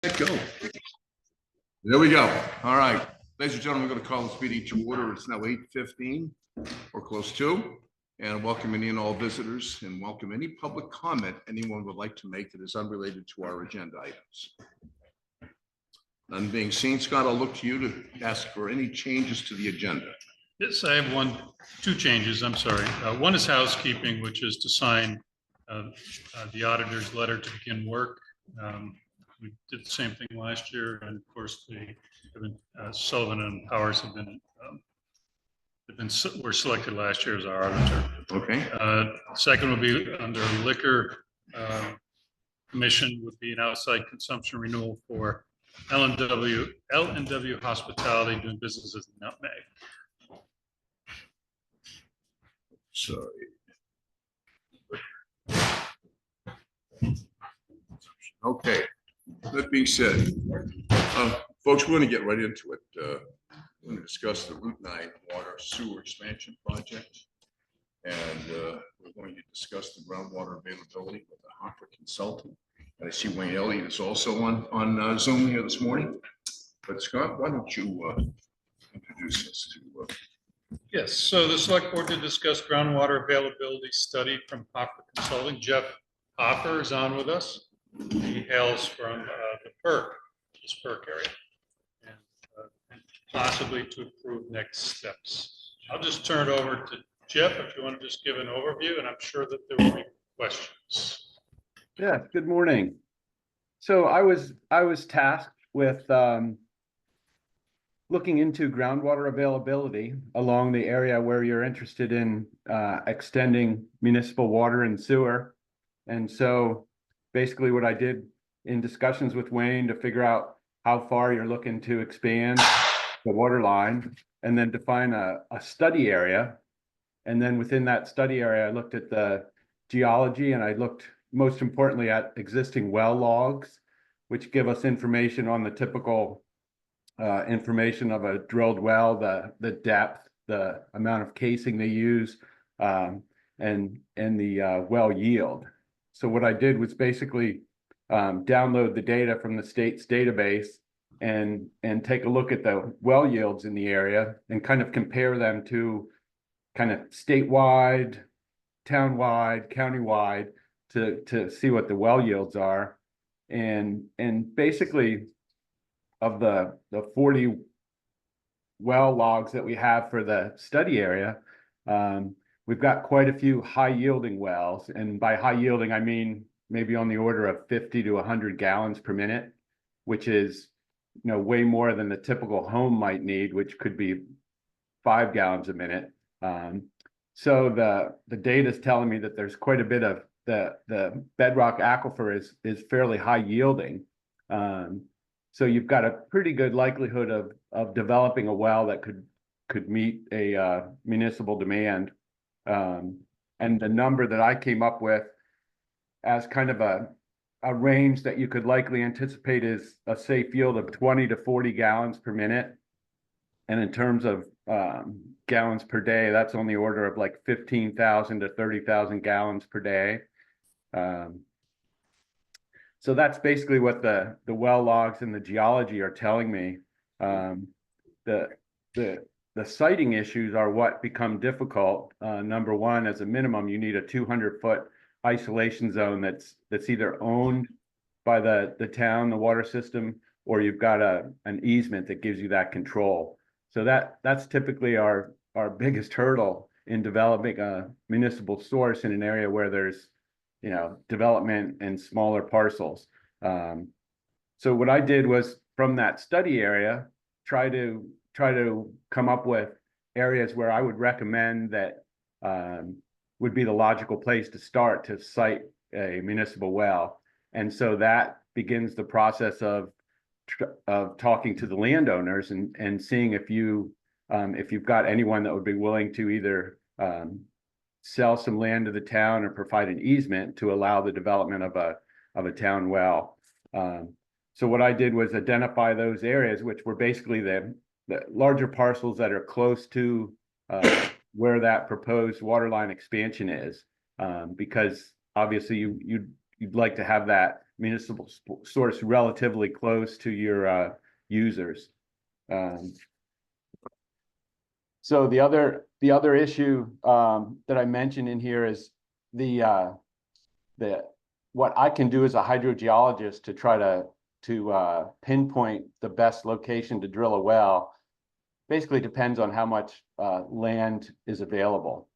Go. There we go. All right. Ladies and gentlemen, we're going to call this meeting to order. It's now 8:15 or close to. And welcome in all visitors and welcome any public comment anyone would like to make that is unrelated to our agenda items. None being seen, Scott, I'll look to you to ask for any changes to the agenda. Yes, I have two changes, I'm sorry. One is housekeeping, which is to sign the auditor's letter to begin work. We did the same thing last year, and of course, Sullivan and Powers were selected last year as our auditor. Okay. Second would be under liquor commission would be an outside consumption renewal for L&W Hospitality doing business as Nutmeg. Sorry. Okay. That being said, folks, we're going to get right into it. We're going to discuss the Route 9 water sewer expansion project, and we're going to discuss the groundwater availability with the Hopper consultant. And I see Wayne Elliott is also on Zoom here this morning. But Scott, why don't you introduce us to? Yes, so the select board did discuss groundwater availability study from Hopper Consulting. Jeff Hopper is on with us. He hails from the this PERC area, and possibly to approve next steps. I'll just turn it over to Jeff if you want to just give an overview, and I'm sure that there will be questions. Yeah, good morning. So I was tasked with looking into groundwater availability along the area where you're interested in extending municipal water and sewer. And so basically what I did in discussions with Wayne to figure out how far you're looking to expand the water line, and then define a study area. And then within that study area, I looked at the geology, and I looked most importantly at existing well logs, which give us information on the typical information of a drilled well, the depth, the amount of casing they use, and the well yield. So what I did was basically download the data from the state's database and take a look at the well yields in the area and kind of compare them to kind of statewide, townwide, countywide to see what the well yields are. And basically of the 40 well logs that we have for the study area, we've got quite a few high yielding wells. And by high yielding, I mean maybe on the order of 50 to 100 gallons per minute, which is, way more than the typical home might need, which could be 5 gallons a minute. So the data is telling me that there's quite a bit of the bedrock aquifer is fairly high yielding. So you've got a pretty good likelihood of developing a well that could meet a municipal demand. And the number that I came up with as kind of a range that you could likely anticipate is a safe yield of 20 to 40 gallons per minute. And in terms of gallons per day, that's on the order of like 15,000 to 30,000 gallons per day. So that's basically what the well logs and the geology are telling me. The siting issues are what become difficult. Number one, as a minimum, you need a 200-foot isolation zone that's either owned by the town, the water system, or you've got an easement that gives you that control. So that's typically our biggest hurdle in developing a municipal source in an area where there's development and smaller parcels. So what I did was from that study area, try to come up with areas where I would recommend that would be the logical place to start to site a municipal well. And so that begins the process of talking to the landowners and seeing if you've got anyone that would be willing to either sell some land to the town or provide an easement to allow the development of a town well. So what I did was identify those areas, which were basically the larger parcels that are close to where that proposed water line expansion is, because obviously you'd like to have that municipal source relatively close to your users. So the other issue that I mentioned in here is the what I can do as a hydrogeologist to try to pinpoint the best location to drill a well basically depends on how much land is available.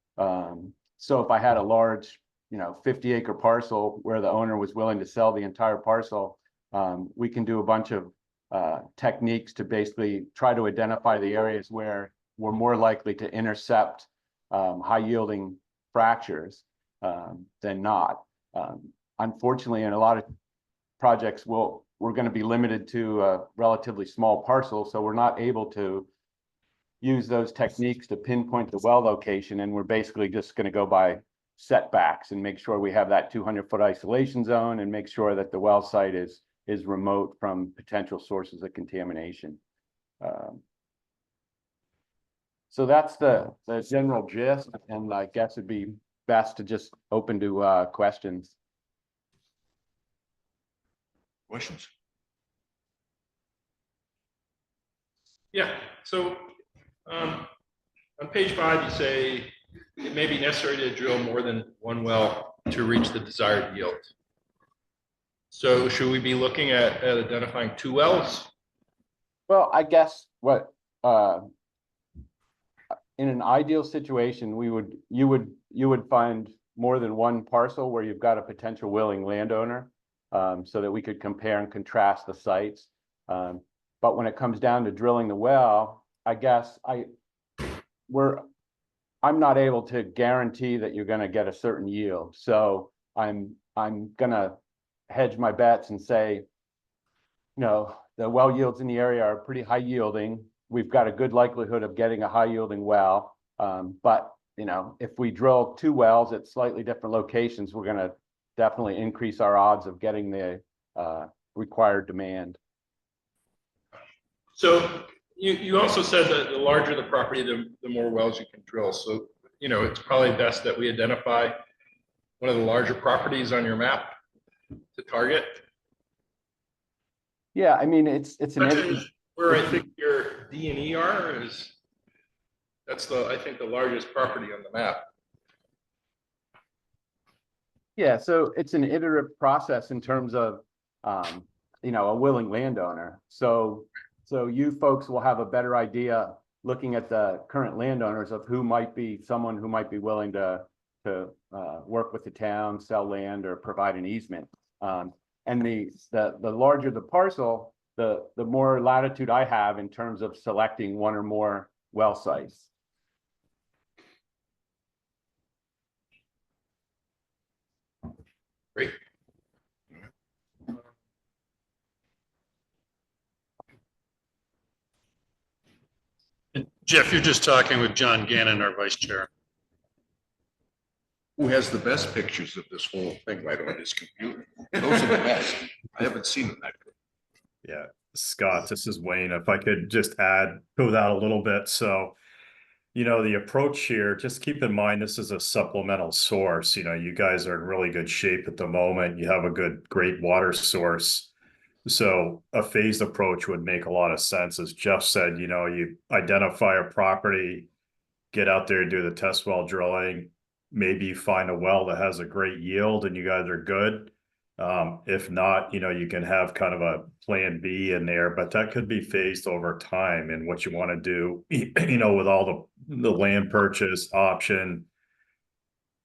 So if I had a large, 50-acre parcel where the owner was willing to sell the entire parcel, we can do a bunch of techniques to basically try to identify the areas where we're more likely to intercept high-yielding fractures than not. Unfortunately, in a lot of projects, we're going to be limited to a relatively small parcel, so we're not able to use those techniques to pinpoint the well location, and we're basically just going to go by setbacks and make sure we have that 200-foot isolation zone and make sure that the well site is remote from potential sources of contamination. So that's the general gist, and I guess it'd be best to just open to questions. Questions? Yeah, so on page 5, you say it may be necessary to drill more than one well to reach the desired yield. So should we be looking at identifying 2 wells? Well, I guess what in an ideal situation, you would find more than one parcel where you've got a potential willing landowner, so that we could compare and contrast the sites. But when it comes down to drilling the well, I guess I'm not able to guarantee that you're going to get a certain yield. So I'm going to hedge my bets and say, the well yields in the area are pretty high yielding. We've got a good likelihood of getting a high yielding well. But if we drill 2 wells at slightly different locations, we're going to definitely increase our odds of getting the required demand. So you also said that the larger the property, the more wells you can drill. So, it's probably best that we identify one of the larger properties on your map to target. Yeah, I mean, it's an where I think your D&E are that's I think the largest property on the map. Yeah, so it's an iterative process in terms of, a willing landowner. So you folks will have a better idea looking at the current landowners of who might be someone who might be willing to work with the town, sell land, or provide an easement. And the larger the parcel, the more latitude I have in terms of selecting one or more well sites. Great. And Jeff, you're just talking with John Gannon, our vice chair. Who has the best pictures of this whole thing right on his computer? Those are the best. I haven't seen them that good. Yeah, Scott, this is Wayne. If I could just go that a little bit. So, the approach here, just keep in mind, this is a supplemental source. You guys are in really good shape at the moment. You have a great water source. So a phased approach would make a lot of sense. As Jeff said, you identify a property, get out there, do the test well drilling. Maybe you find a well that has a great yield and you guys are good. If not, you can have kind of a plan B in there, but that could be phased over time. And what you want to do, with all the land purchase option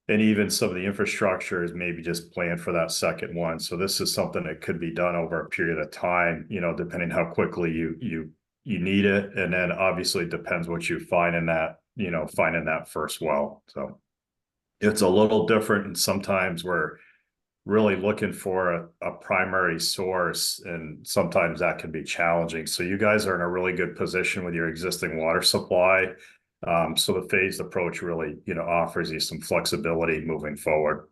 and even some of the infrastructure, is maybe just plan for that second one. So this is something that could be done over a period of time, depending how quickly you need it. And then obviously it depends what you find in that, finding that first well. So it's a little different, and sometimes we're really looking for a primary source, and sometimes that can be challenging. So you guys are in a really good position with your existing water supply. So the phased approach really, offers you some flexibility moving forward.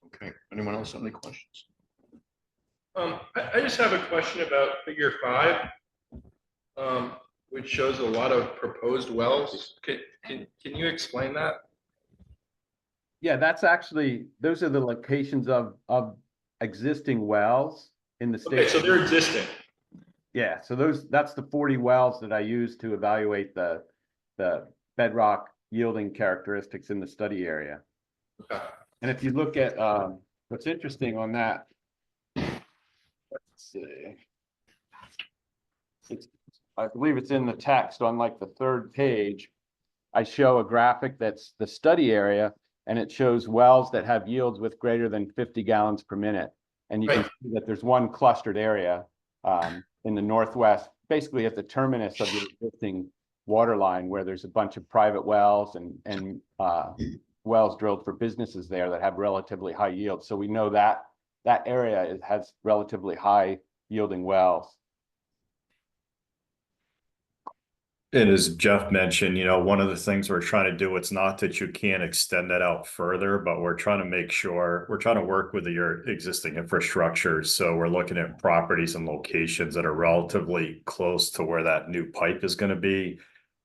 Okay, anyone else have any questions? I just have a question about figure 5, which shows a lot of proposed wells. Can you explain that? Yeah, that's actually, those are the locations of existing wells in the Okay, state. so they're existing. Yeah, so that's the 40 wells that I use to evaluate the bedrock yielding characteristics in the study area. Okay. And if you look at, what's interesting on that, let's see. It's, I believe it's in the text on like the third page. I show a graphic that's the study area, and it shows wells that have yields with greater than 50 gallons per minute. And you can Right. see that there's one clustered area in the northwest, basically at the terminus of the existing water line, where there's a bunch of private wells and wells drilled for businesses there that have relatively high yields. So we know that that area has relatively high yielding wells. And as Jeff mentioned, one of the things we're trying to do, it's not that you can't extend that out further, but we're trying to make sure, we're trying to work with your existing infrastructure. So we're looking at properties and locations that are relatively close to where that new pipe is going to be.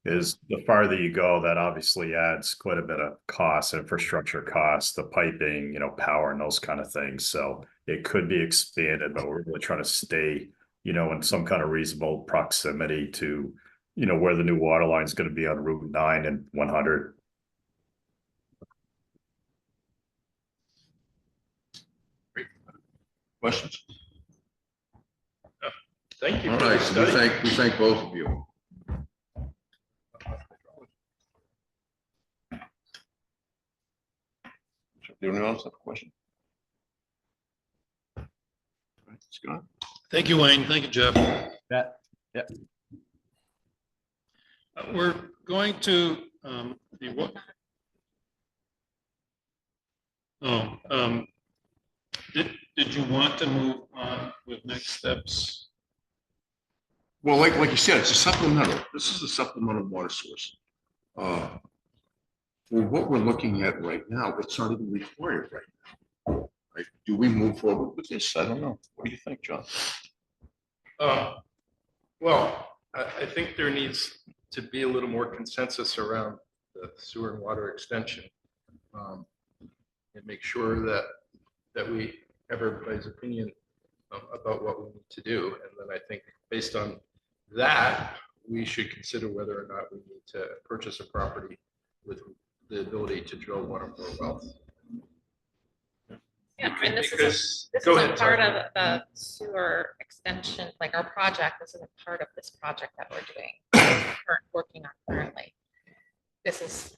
Is the farther you go, that obviously adds quite a bit of cost, infrastructure costs, the piping, power and those kind of things. So it could be expanded, but we're really trying to stay, in some kind of reasonable proximity to where the new water line is going to be on Route 9 and 100. Questions? Thank you All for the right, study. we thank both of you. Anyone else have a question? All right, Scott? Thank you, Wayne. Thank you, Jeff. That, yeah. We're going to, the what? Oh, did you want to move on with next steps? Well, like you said, it's a supplemental. This is a supplemental water source. For what we're looking at right now, it's not even required right now. Right? Do we move forward with this? I don't know. What do you think, John? Well, I think there needs to be a little more consensus around the sewer and water extension. And make sure that we have everybody's opinion about what we need to do. And then I think based on that, we should consider whether or not we need to purchase a property with the ability to drill one or more wells. Yeah, and this Because- this go isn't ahead, part sorry. of the sewer extension, like our project, this isn't part of this project that we're doing, working on currently. This is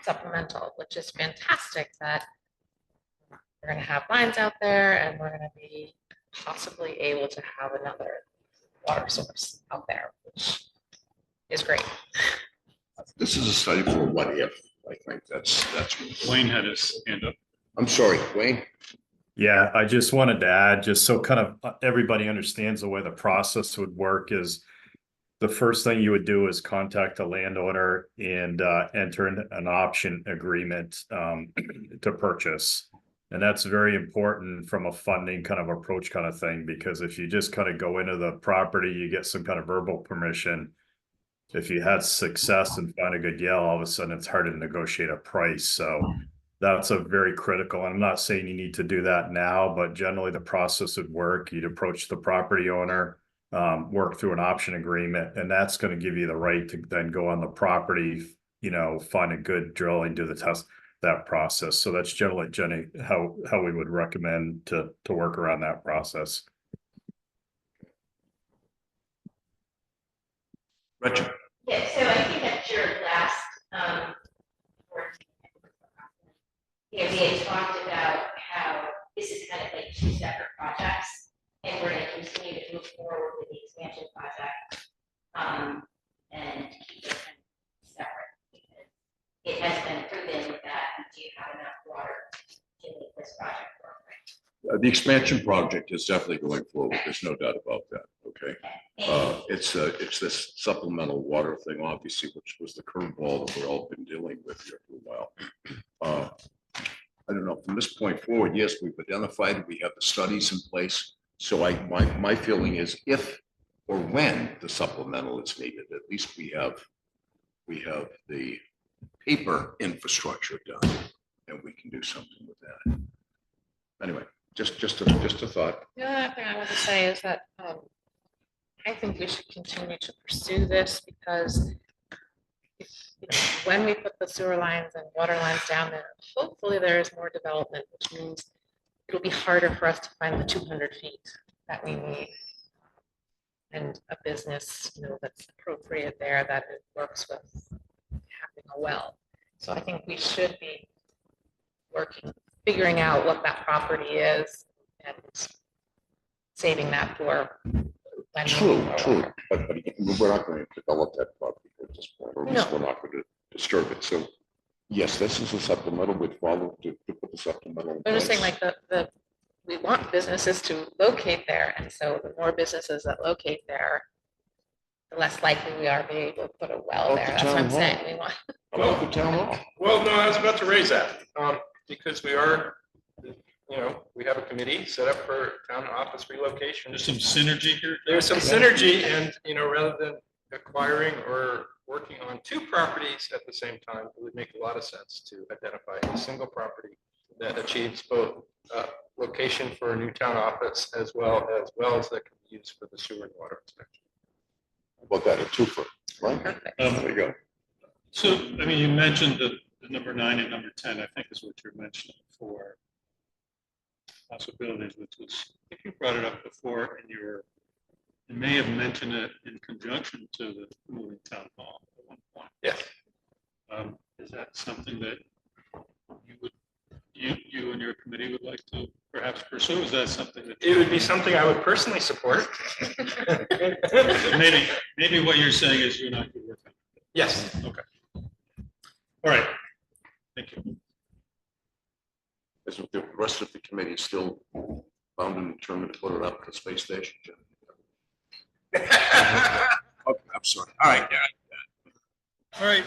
supplemental, which is fantastic that we're gonna have lines out there and we're gonna be possibly able to have another water source out there, which is great. This is a study for what if. I think that's. Wayne had his hand up. I'm sorry, Wayne. Yeah, I just wanted to add, just so kind of everybody understands the way the process would work is the first thing you would do is contact the landowner and enter an option agreement to purchase. And that's very important from a funding kind of approach kind of thing, because if you just kind of go into the property, you get some kind of verbal permission. If you had success and find a good deal, all of a sudden it's hard to negotiate a price. So that's a very critical. I'm not saying you need to do that now, but generally the process would work. You'd approach the property owner, work through an option agreement, and that's going to give you the right to then go on the property, find a good drilling, do the test, that process. So that's generally, Jenny, how we would recommend to work around that process. Richard. Yeah, so I think at your last, we had talked about how this is kind of like two separate projects, and we're gonna continue to move forward with the expansion project, and keep it kind of separate, because it has been proven that we do have enough water to make this project work. The expansion project is definitely going forward. There's no doubt about that. Okay. It's this supplemental water thing, obviously, which was the curveball that we've all been dealing with here for a while. I don't know, from this point forward, yes, we've identified, we have the studies in place. So my feeling is if or when the supplemental is needed, at least we have the paper infrastructure done. and we can do something with that. Anyway, just a thought. The other thing I want to say is that I think we should continue to pursue this because if, when we put the sewer lines and water lines down there, hopefully there is more development, which means it'll be harder for us to find the 200 feet that we need. And a business, that's appropriate there, that it works with having a well. So I think we should be figuring out what that property is and saving that for when we True, need more true, water. but again, we're not going to develop that property at this point, or at least No. we're not going to disturb it. So yes, this is a supplemental. We'd follow to put the supplemental. in I'm just saying, place. like we want businesses to locate there, and so the more businesses that locate there, the less likely we are to be able to put a well Up there. to That's what town I'm hall. saying. We want. About the town hall. Well, no, I was about to raise that, because we are, we have a committee set up for town office relocation. There's some synergy here. There's some synergy and, rather than acquiring or working on two properties at the same time, it would make a lot of sense to identify a single property that achieves both location for a new town office as well as that can be used for the sewer and water inspection. How about that, a twofer, right? Perfect. There you go. So, you mentioned the number 9 and number 10, I think is what you're mentioning for possibilities, which was, I think you brought it up before in you may have mentioned it in conjunction to the moving town hall at one point. Yes. Is that something that you and your committee would like to perhaps pursue? Is that something that? It would be something I would personally support. Maybe what you're saying is you're not good with it. Yes. Okay. All right. Thank you. Is the rest of the committee still bound and determined to put it up at the space station? Okay, I'm sorry. All right. All right,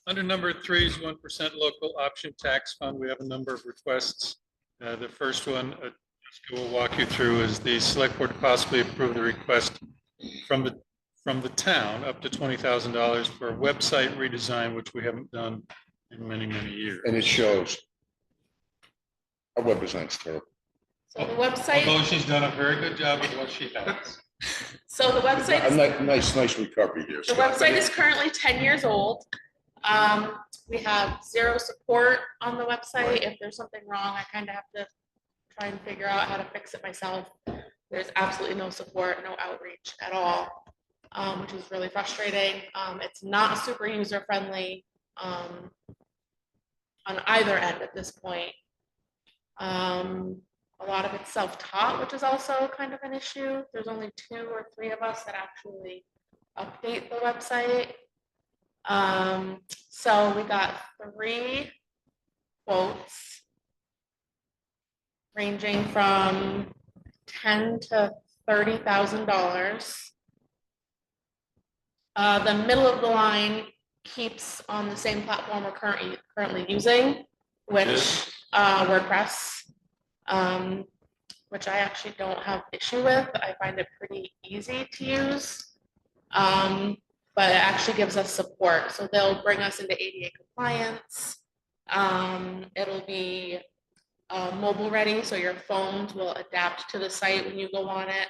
under number 3 is 1% local option tax fund. We have a number of requests. The first one, Jessica will walk you through, is the select board to possibly approve the request from the town up to $20,000 for a website redesign, which we haven't done in many, many years. And it shows. Our web design's terrible. So the website. Although she's done a very good job with what she has. So the website. I'm like, nice recovery here. The Scott. website is currently 10 years old. We have 0 support on the website. If there's something wrong, I kind of have to try and figure out how to fix it myself. There's absolutely no support, no outreach at all, which is really frustrating. It's not super user friendly on either end at this point. A lot of it's self-taught, which is also kind of an issue. There's only 2 or 3 of us that actually update the website. So we got 3 quotes ranging from $10,000 to $30,000. The middle of the line keeps on the same platform we're currently using, which WordPress. Which I actually don't have issue with. I find it pretty easy to use, but it actually gives us support. So they'll bring us into ADA compliance. It'll be mobile ready, so your phones will adapt to the site when you go on it.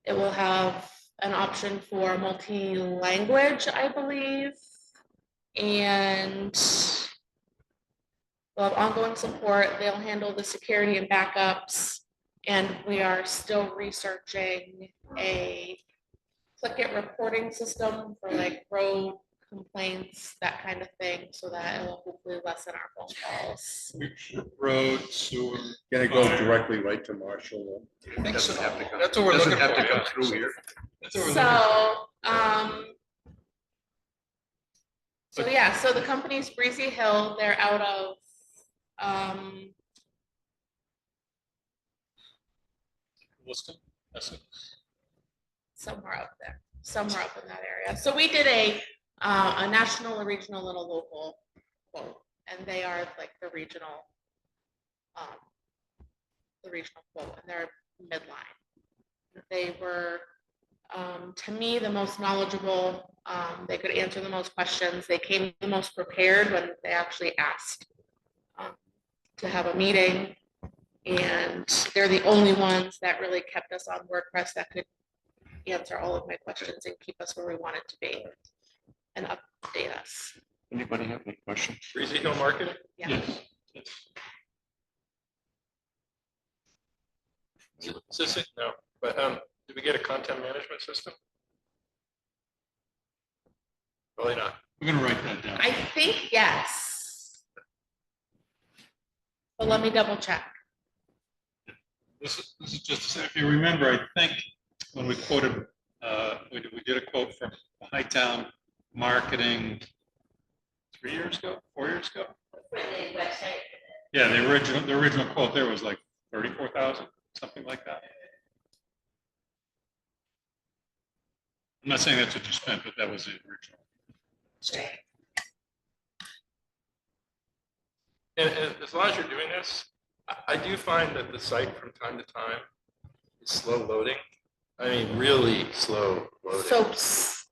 It will have an option for multi-language, I believe, and we'll have ongoing support. They'll handle the security and backups. And we are still researching a click-it reporting system for like road complaints, that kind of thing, so that it will hopefully lessen our phone calls. Road, sewer. Can it go directly right to Marshall? I think so. Doesn't have to come- That's what we're doesn't looking have to for, come yeah. through here. That's what we're looking So yeah, so the company's Breezy Hill. They're out of Williston, Essex. somewhere up there, somewhere up in that area. So we did a national, a regional, and a local quote, and they are like the regional quote, and they're midline. They were, to me, the most knowledgeable. They could answer the most questions. They came the most prepared when they actually asked to have a meeting. And they're the only ones that really kept us on WordPress that could answer all of my questions and keep us where we wanted to be and update us. Anybody have any questions? Breezy Hill Marketing? Yeah. Is this it? No, but did we get a content management system? Probably not. We're gonna write that down. I think yes. But let me double check. This is just, if you remember, I think when we quoted, we did a quote from Hightown Marketing 3 years ago, 4 years ago. For the website. Yeah, the original quote there was like 34,000, something like that. I'm not saying that's what you spent, but that was the original. And as long as you're doing this, I do find that the site from time to time is slow loading. I mean, really slow loading. So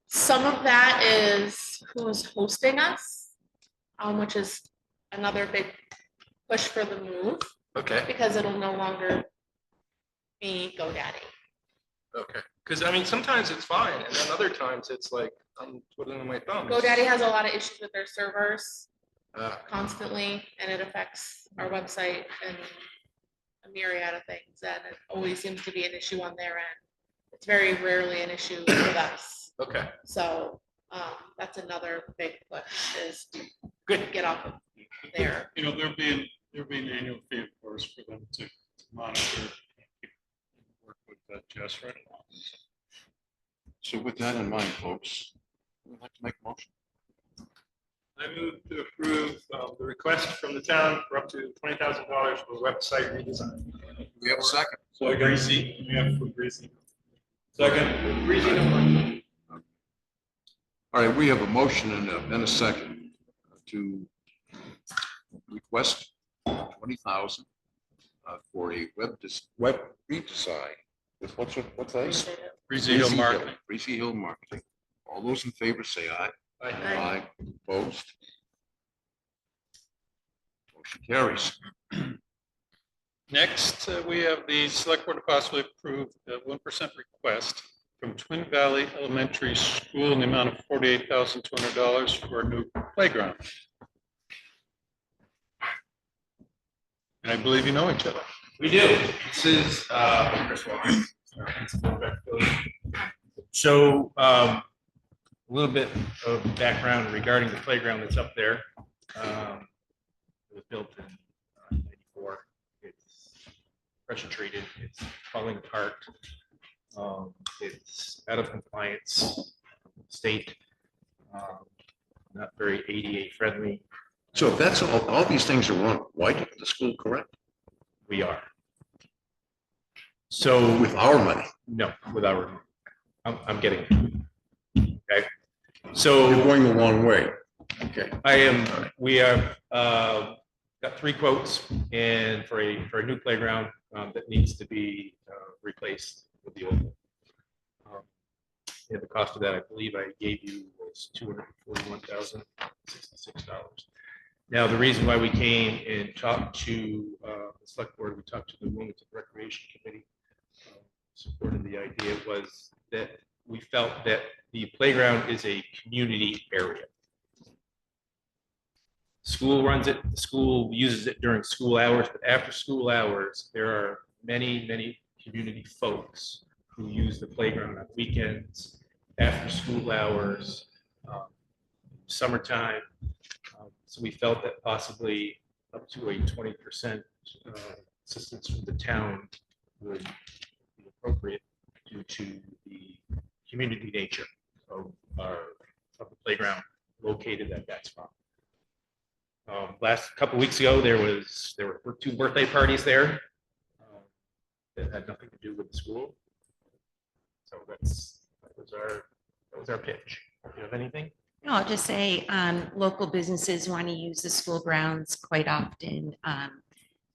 some of that is who's hosting us, which is another big push for the move, Okay, because it'll no longer be GoDaddy. okay. Because I mean, sometimes it's fine, and then other times it's like, I'm twiddling my thumbs. GoDaddy has a lot of issues with their servers Uh, constantly, and it affects our website and a myriad of things, and it always seems to be an issue on their end. It's very rarely an issue with us. okay, So that's another big push, is to good. get off of there. You know, there'll be an annual fee, of course, for them to monitor, work with Jess right along. So with that in mind, folks, we'd like to make a motion. I move to approve the request from the town for up to $20,000 for website redesign. We have a second. So greasy, we have food greasy. Second. Breezy Hill Marketing. All right, we have a motion and a second to request 20,000 for a web redesign with what's that? Breezy Hill Marketing. Breezy Hill Marketing. All those in favor say aye. Aye. Opposed? Motion carries. Next, we have the select board to possibly approve the 1% request from Twin Valley Elementary School in the amount of $48,200 for a new playground. And I believe you know each other. We do. This is Chris Warren. So a little bit of background regarding the playground that's up there. It was built in 94. It's pressure treated. It's falling apart. It's out of compliance state. Not very ADA friendly. So if that's all these things are wrong, why didn't the school correct We are. So with our money? no, with our, I'm getting it. Okay. So You're going the wrong way. Okay. we have got 3 quotes and for a new playground that needs to be replaced with the old one. And the cost of that, I believe I gave you, was $241,066. Now, the reason why we came and talked to the select board, we talked to the Wilmington Recreation Committee, supported the idea, was that we felt that the playground is a community area. School runs it, the school uses it during school hours, but after school hours, there are many, many community folks who use the playground on weekends, after school hours, summertime. So we felt that possibly up to a 20% assistance from the town would be appropriate due to the community nature of the playground located at that spot. Last couple of weeks ago, there were 2 birthday parties there that had nothing to do with the school. So that was our pitch. Do you have anything? No, I'll just say, local businesses want to use the school grounds quite often.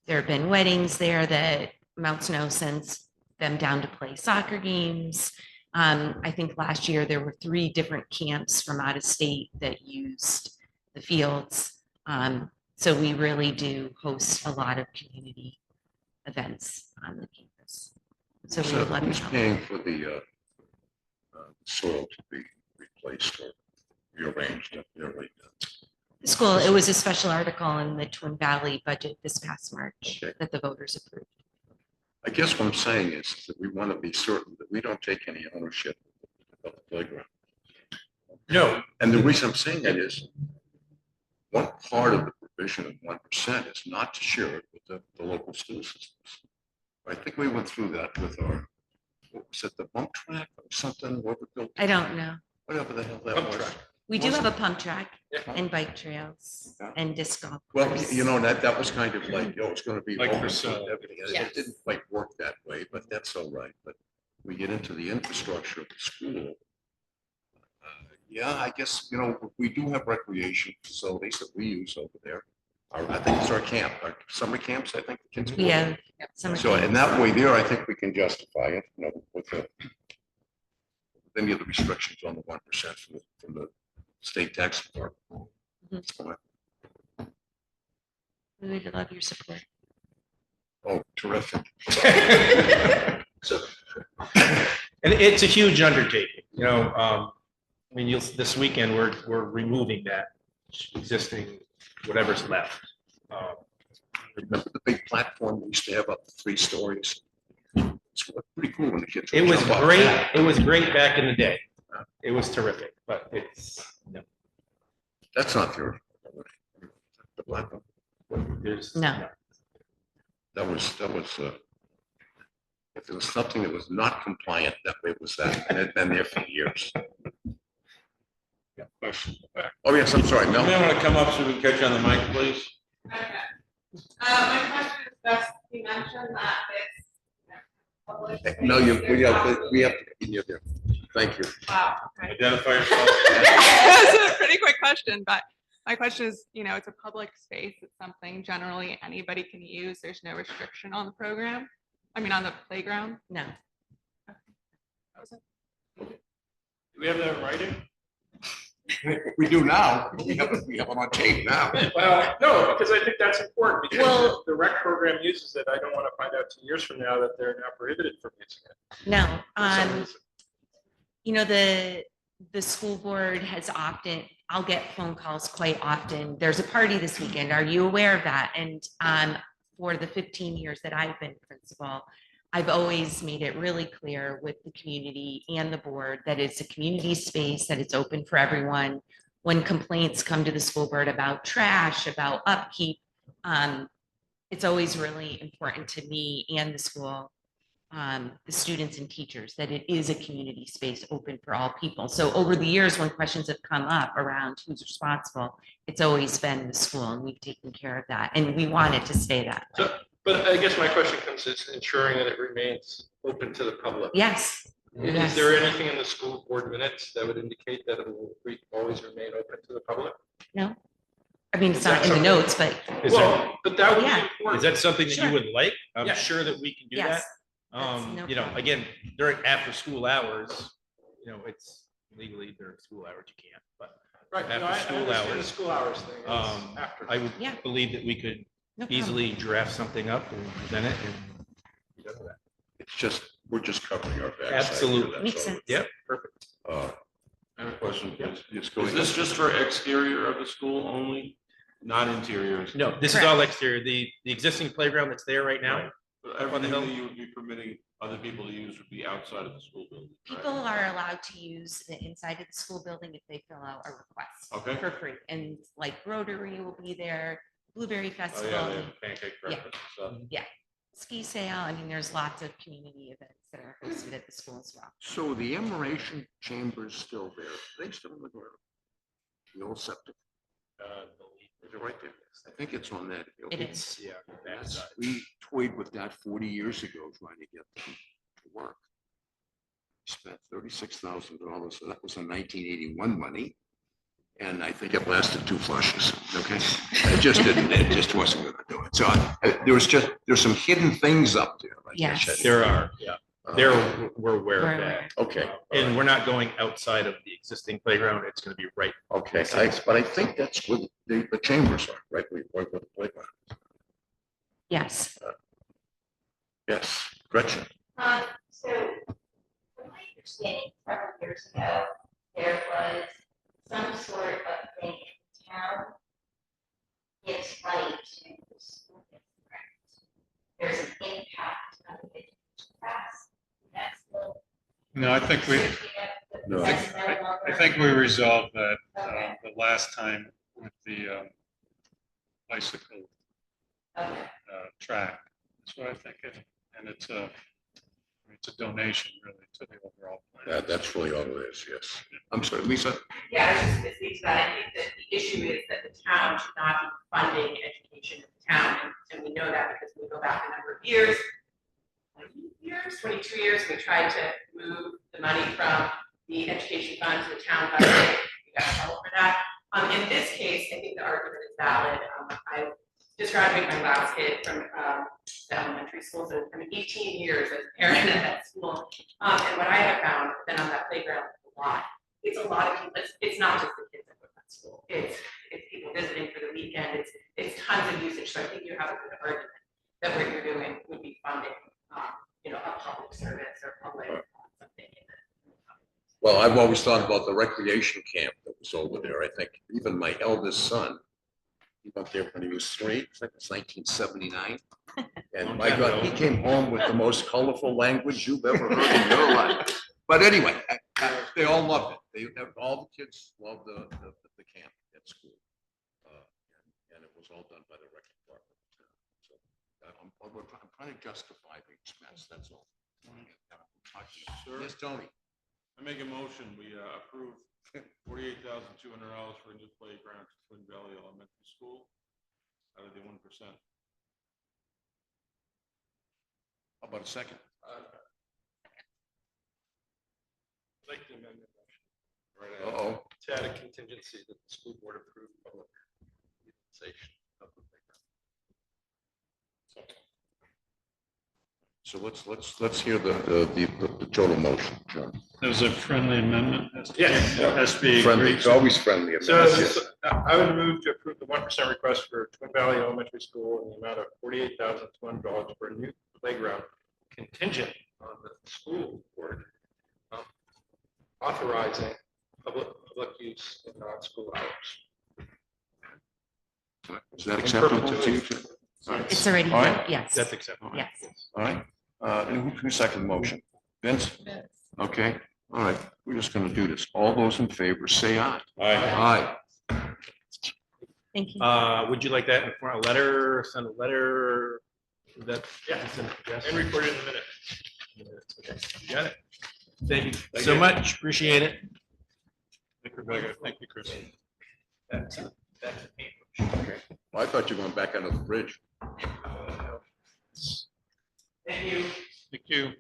There have been weddings there that Mount Snow sends them down to play soccer games. I think last year there were 3 different camps from out of state that used the fields. So we really do host a lot of community events on the campus. So we would love your who's help. paying for the soil to be replaced or rearranged? The school, it was a special article in the Twin Valley budget this past March Okay. that the voters approved. I guess what I'm saying is that we want to be certain that we don't take any ownership of the playground. No, And the reason I'm saying that is one part of the provision of 1% is not to share it with the local school systems. I think we went through that with our, what was it, the bump track or something, I don't know. whatever the hell that Pump was. track. We do have a pump track Yeah. and bike trails Yeah. and disc golf. Well, course. you know, that was kind of like, it's going to be Like open for to sale. everything. And Yes. it didn't quite work that way, but that's all right. But we get into the infrastructure of the school. Yeah, I guess, you know, we do have recreation facilities that we use over there. I think it's our camp, our summer camps, I think. the kids go We to. have some. So in that way there, I think we can justify it, you know, with any of the restrictions on the 1% from the state tax department. We would love your support. Oh, terrific. So, and it's a huge undertaking, you know, I mean, this weekend, we're removing that existing, whatever's left. Remember the big platform we used to have up to 3 stories? It's pretty cool when the kids. It would was jump off great, that. it was great back in the day. It was terrific, but it's, no, That's not their. The platform, there's. No. that was, if there was something that was not compliant, that way was that, and it'd been there for years. Yeah, question back. Oh, yes, I'm sorry, You may Mel. want to come up so we can catch you on the mic, please. Okay. My question is just, you mentioned that it's. public No, space, we have there's to continue there. Thank you. Wow, okay. Identify yourself. That's a pretty quick question, but my question is, it's a public space. It's something generally anybody can use. There's no restriction on the program. I mean, on the playground. No. That was it. Do we have that in writing? We do now. We have it on tape now. Well, no, because I think that's important, because Well- if the rec program uses it, I don't want to find out 2 years from now that they're now prohibited from using it. No. for some reason. The school board has opted, I'll get phone calls quite often. There's a party this weekend. Are you aware of that? And for the 15 years that I've been principal, I've always made it really clear with the community and the board that it's a community space, that it's open for everyone. When complaints come to the school board about trash, about upkeep, it's always really important to me and the school, the students and teachers, that it is a community space open for all people. So over the years, when questions have come up around who's responsible, it's always been the school, and we've taken care of that. And we want it to stay that way. So, but I guess my question comes is ensuring that it remains open to the public. Yes. Is Yes. there anything in the school board minutes that would indicate that it will always remain open to the public? No. I mean, it's Is not that in the something- notes, but Is that, Well, but that would be Yeah. important. is that something that Sure. you would like? I'm Yeah. sure that we can do that. yes. That's no problem. Again, during after school hours, it's legally during school hours, you can't, but Right, no, after I school understand the hours, school hours thing. It's I after. would Yeah. believe that we could No problem. easily draft something up and present it and be done with that. It's just, we're just covering our backs. Absolutely. Makes sense. Yep, perfect. Uh, I have a question. Yes, go Is ahead. this just for exterior of the school only, not interior? No, this is all exterior. The existing playground that's there right now. But Up on the everything hill? that you would be permitting other people to use would be outside of the school building. right? People are allowed to use the inside of the school building if they fill out a request. Okay. For free. And like Rotary will be there, Blueberry Oh, Festival. yeah, they have pancake Yeah. breakfast and stuff. Ski sale. I mean, there's lots of community events that are hosted at the school as well. So the aeration chamber is still there. They still in the ground. The old septic. Is it right there? I think it's on that. hill. It is. Yeah. That's, we toyed with that 40 years ago, trying to get them to work. Spent $36,000, so that was in 1981 money. And I think it lasted 2 flushes, okay? It just didn't, it just wasn't gonna do it. So there's some hidden things up there. like I Yes. said. There are, yeah. We're aware We're of that. Okay, And we're not going outside of the existing playground. It's gonna be right. okay, but I think that's where the chambers are, right, where the playground. Yes. Yes, Gretchen. So, from my understanding, several years ago, there was some sort of thing in town gives money to the school district. There's an impact on the education class. That's the. No, I think we, No. That's no I longer- think we resolved that Okay. the last time with the bicycle Okay. track. That's what I think. And it's a donation really to the overall plan. That's really all it is, yes. I'm sorry, Lisa? Yeah, I was just gonna speak to that. I think that the issue is that the town should not be funding education in the town. And we know that because we go back a number of years. 22 years, we tried to move the money from the education fund to the town budget. We got in trouble for that. In this case, I think the argument is valid. I just graduated my last kid from the elementary school, so I mean 18 years as a parent at that school. And what I have found, been on that playground a lot, it's a lot of people, it's not just the kids that go to that school. It's people visiting for the weekend, it's tons of usage. So I think you have a good argument that what you're doing would be funding, a public service or public something. Well, I've always thought about the recreation camp that was over there. I think even my eldest son, he went there when he was 3, I think it's 1979. And my God, he came home with the most colorful language you've ever heard in your life. But anyway, they all loved it. All the kids loved the camp at school. And it was all done by the rec department. So I'm trying to justify the expense, that's all. Sir? Yes, Tony? I make a motion, we approve $48,200 for a new playground at Twin Valley Elementary School out of the 1%. How about a second? Like the amendment. Uh-oh. To add a contingency that the school board approved public utilization of the playground. So let's hear the total motion, John. There's a friendly amendment. Yes. Has to be Friendly, agreed it's to. always friendly. So yes. I would move to approve the 1% request for Twin Valley Elementary School in the amount of $48,200 for a new playground contingent on the school board authorizing public use in non-school hours. Is that acceptable to you? All right. It's already, All right. yes. That's acceptable. Yes. All right, and who second the motion? Vince? Okay, all right, we're just gonna do this. All those in favor, say aye. Aye. Thank you. Would you like that in form of a letter, send a letter? That, yeah, and record it in a minute. Okay, you got it. Thank you so much, appreciate it. Thank you, Rebecca. Thank you, Chris. That's a Okay. Well, I thought you were going back under the bridge. Thank you. Thank you.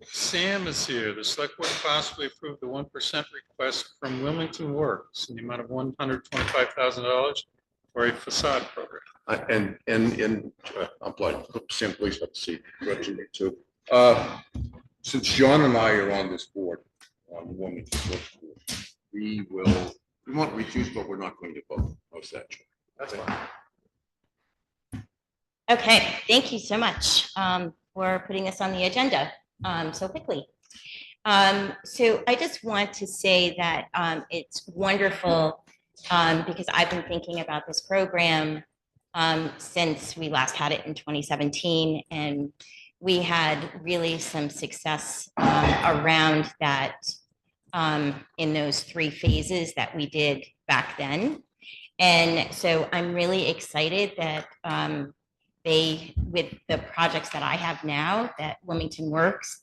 Sam is here. The select board possibly approved the 1% request from Wilmington Works in the amount of $125,000 for a facade program. And I'm like, Sam, please have a seat. Gretchen, you too. Since John and I are on this board, on the Wilmington Selectboard, we want to reduce, but we're not going to vote. How's that, John? That's fine. Okay, thank you so much for putting this on the agenda so quickly. So I just want to say that it's wonderful because I've been thinking about this program since we last had it in 2017, and we had really some success around that in those 3 phases that we did back then. And so I'm really excited that with the projects that I have now, that Wilmington Works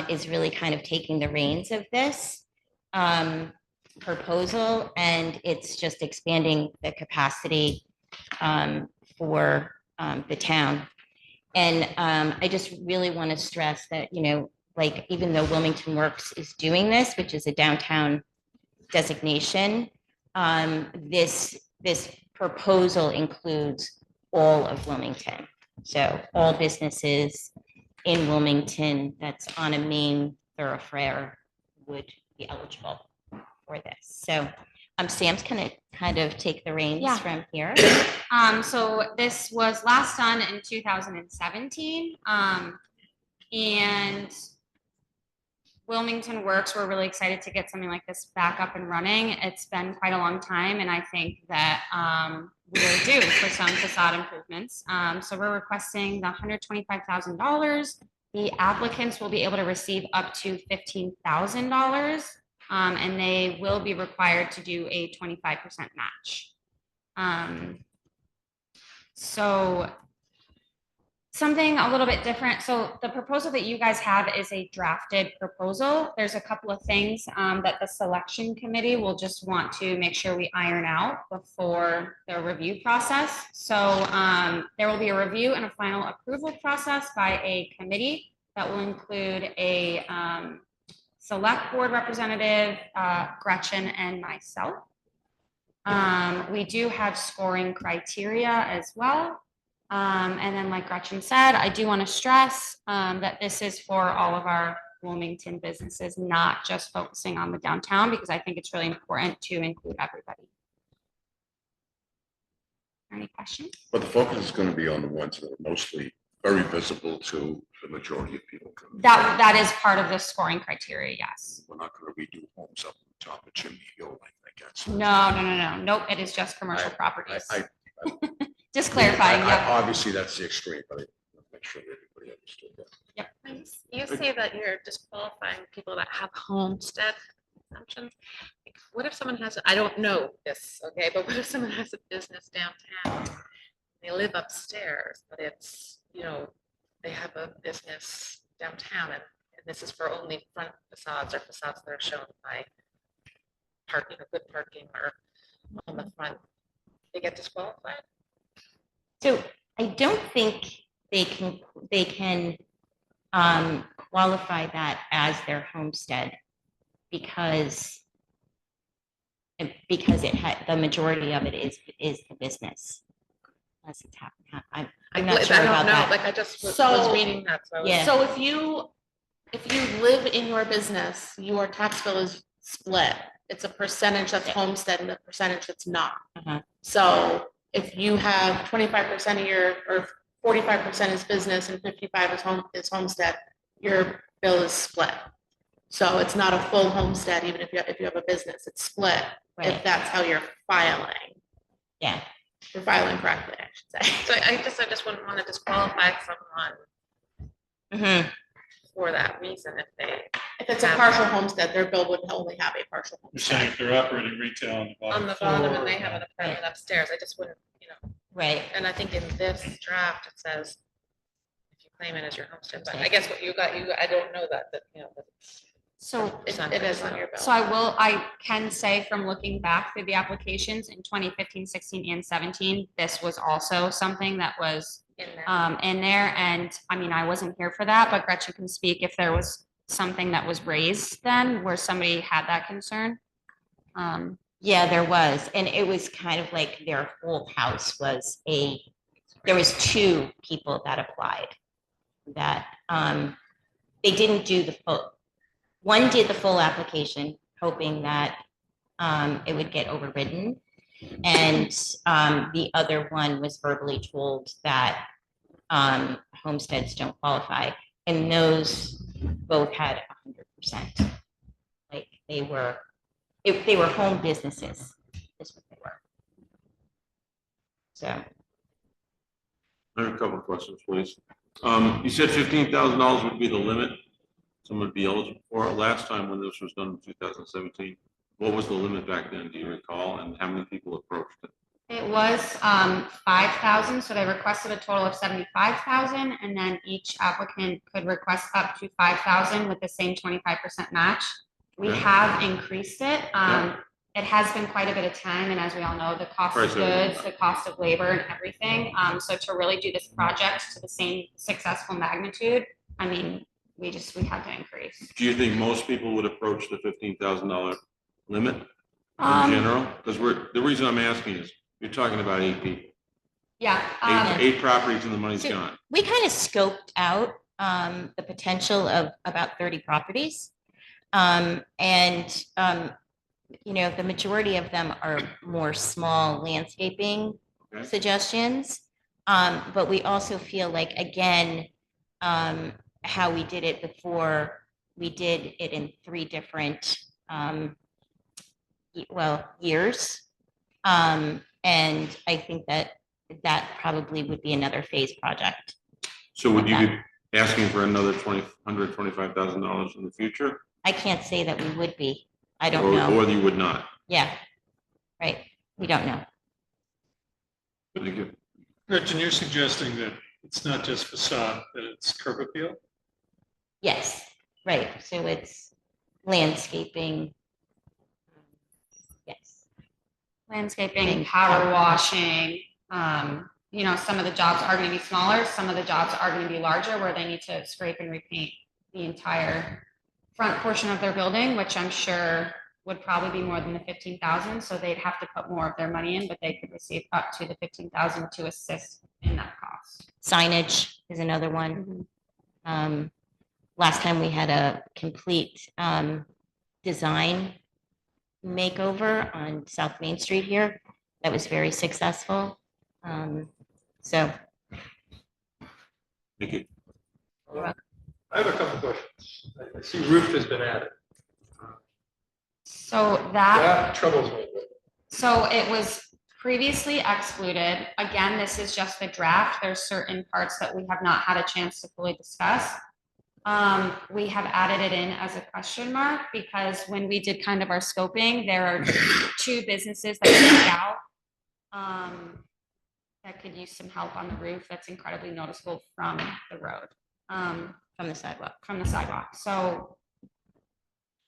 is really kind of taking the reins of this proposal, and it's just expanding the capacity for the town. And I just really want to stress that, like, even though Wilmington Works is doing this, which is a downtown designation, this proposal includes all of Wilmington. So all businesses in Wilmington that's on a main thoroughfare would be eligible for this. So Sam's gonna kind of take the reins Yeah. from here. So this was last done in 2017. And Wilmington Works, we're really excited to get something like this back up and running. It's been quite a long time, and I think that we're due for some facade improvements. So we're requesting the $125,000. The applicants will be able to receive up to $15,000, and they will be required to do a 25% match. So something a little bit different. So the proposal that you guys have is a drafted proposal. There's a couple of things that the selection committee will just want to make sure we iron out before the review process. So there will be a review and a final approval process by a committee that will include a select board representative, Gretchen and myself. We do have scoring criteria as well. And then like Gretchen said, I do want to stress that this is for all of our Wilmington businesses, not just focusing on the downtown, because I think it's really important to include everybody. Any questions? But the focus is going to be on the ones that are mostly very visible to the majority of people. That is part of the scoring criteria, yes. We're not going to redo homes up on top of Chimney Hill, I guess. No. Nope, it is just commercial properties. I Just clarifying, yeah. Obviously, that's the extreme, but I want to make sure that everybody understood that. You say that you're disqualifying people that have homestead exemptions. Like, what if someone has, I don't know this, okay, but what if someone has a business downtown? They live upstairs, but it's, they have a business downtown, and this is for only front facades or facades that are shown by parking or good parking or on the front. They get disqualified? So I don't think they can qualify that as their homestead because the majority of it is the business. Unless it's happening. I'm not sure about that. Like I just was So- reading that. So Yeah. So if you live in your business, your tax bill is split. It's a percentage that's homestead and a percentage that's not. Uh-huh. So if you have 25% of or 45% is business and 55 is homestead, your bill is split. So it's not a full homestead, even if you have a business, it's split. If Right. that's how you're filing. Yeah. You're filing correctly, I should say. So I just wouldn't want to disqualify someone Mhm. for that reason If it's a partial homestead, their bill would only have a partial You're homestead. saying if they're operating retail on the bottom and they have an apartment upstairs. I just wouldn't, Right. and I think in this draft, it says if you claim it as your homestead, but I guess what you got, I don't know that that it's. So It's not it is good. on your bill. So I can say from looking back through the applications in 2015, 16, and 17, this was also something that was In there. in there. And I mean, I wasn't here for that, but Gretchen can speak if there was something that was raised then where somebody had that concern. Yeah, there was, and it was kind of like their whole house was there was two people that applied that, they didn't do the full, one did the full application, hoping that, it would get overridden. And, the other one was verbally told that, homesteads don't qualify, and those both had 100%. Like they were home businesses, is what they were. So, I have a couple of questions, please. You said $15,000 would be the limit someone would be eligible for. Last time when this was done in 2017, what was the limit back then? Do you recall? And how many people approached it? It was 5,000, so they requested a total of 75,000, and then each applicant could request up to 5,000 with the same 25% match. We Okay. have increased it. Yeah. It has been quite a bit of time, and as we all know, the cost Price of of everything. goods, the cost of labor, and everything. So to really do this project to the same successful magnitude, I mean, we had to increase. Do you think most people would approach the $15,000 limit in Um, general? Because the reason I'm asking is you're talking about 8 people, Yeah. eight properties and the money's So- gone. we kind of scoped out, the potential of about 30 properties. You know, the majority of them are more small landscaping suggestions. But we also feel like, again, how we did it before, we did it in 3 different, years. And I think that probably would be another phase project. So would you be asking for another $125,000 in the future? I can't say that we would be. I don't know. Or you would not? Yeah, right. We don't know. Thank you. Rich, and you're suggesting that it's not just facade, that it's curb appeal? Yes, right. So it's landscaping. Yes. Landscaping, power washing, you know, some of the jobs are going to be smaller, some of the jobs are going to be larger where they need to scrape and repaint the entire front portion of their building, which I'm sure would probably be more than the 15,000. So they'd have to put more of their money in, but they could receive up to the 15,000 to assist in that cost. Signage is another one. Last time we had a complete design makeover on South Main Street here. That was very successful. So. Thank you. I have a couple questions. I see roof has been added. So That troubles me. So it was previously excluded. Again, this is just the draft. There's certain parts that we have not had a chance to fully discuss. We have added it in as a question mark because when we did kind of our scoping, there are 2 businesses that stick out that could use some help on the roof. That's incredibly noticeable from the road, from the sidewalk. So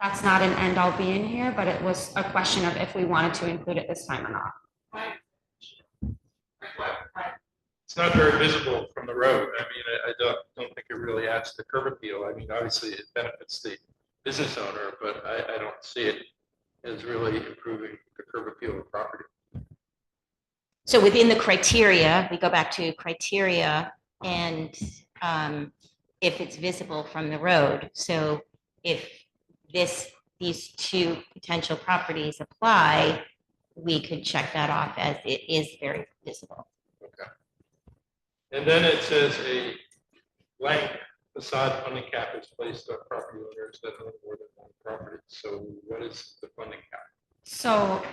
that's not an end all be in here, but it was a question of if we wanted to include it this time or not. It's not very visible from the road. I mean, I don't think it really adds to curb appeal. I mean, obviously it benefits the business owner, but I don't see it as really improving the curb appeal of property. So within the criteria, we go back to criteria and if it's visible from the road. So if these 2 potential properties apply, we could check that off as it is very visible. Okay. And then it says a blank facade funding cap is placed on property owners that own more than 1 property. So what is the funding cap? So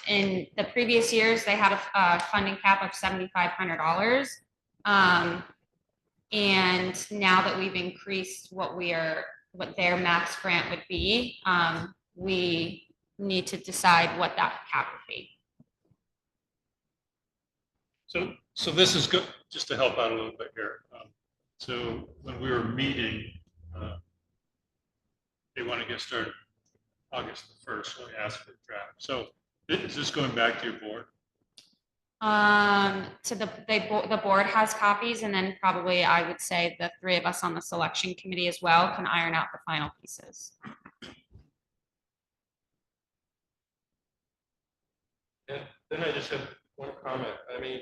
in the previous years, they had a funding cap of $7,500. And now that we've increased what their max grant would be, we need to decide what that cap would be. So this is good, just to help out a little bit here. So when we were meeting, they want to get started August the 1st, so we asked for the draft. So is this going back to your board? So the board has copies, and then probably I would say the 3 of us on the selection committee as well can iron out the final pieces. And then I just have one comment. I mean,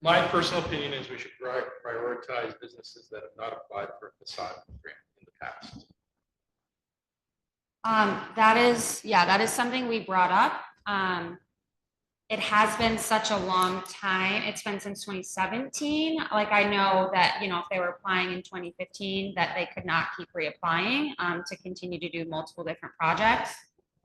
my personal opinion is we should prioritize businesses that have not applied for a facade grant in the past. That is something we brought up. It has been such a long time. It's been since 2017. Like, I know that, you know, if they were applying in 2015, that they could not keep reapplying to continue to do multiple different projects.